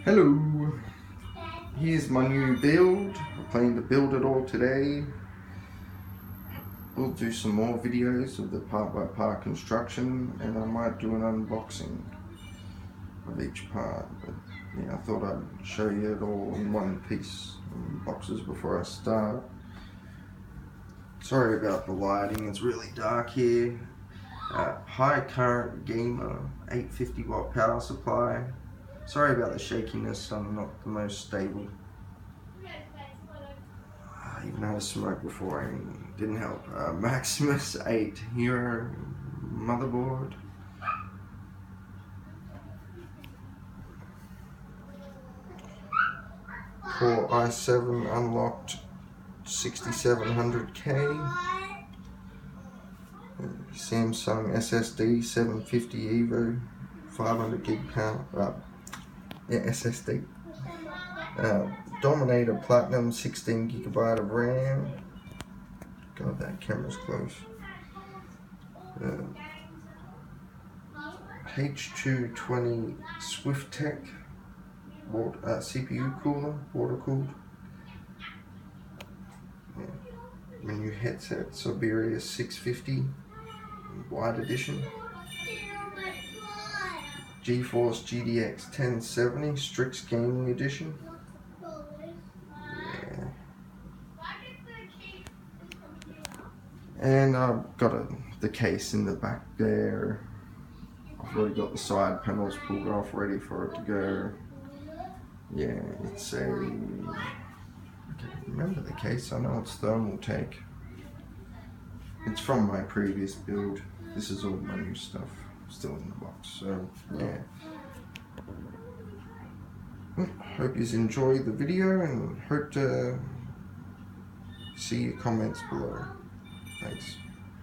Hello, here's my new build. I'm planning to build it all today. We'll do some more videos of the part by part construction, and I might do an unboxing of each part, but yeah, I thought I'd show you it all in one piece in boxes before I start. Sorry about the lighting, it's really dark here. High current Gamer 850 watt power supply. Sorry about the shakiness, I'm not the most stable. I even had a smoke before and didn't help. Maximus 8 Hero motherboard. Core i7 unlocked 6700K. Samsung SSD 750 EVO 500 gig power. SSD. Dominator Platinum 16 gigabyte of RAM. God, that camera's close. H220 SwiftTech CPU cooler, water cooled. My new headset, Siberia 650 wide edition. GeForce GTX 1070 Strix Gaming Edition. Yeah. And I've got the case in the back there. I've already got the side panels pulled off, ready for it to go. Yeah, it's a... I can't remember the case, I know it's Thermaltake. It's from my previous build. This is all my new stuff, still in the box, so yeah. Hope you enjoyed the video and hope to see your comments below. Thanks.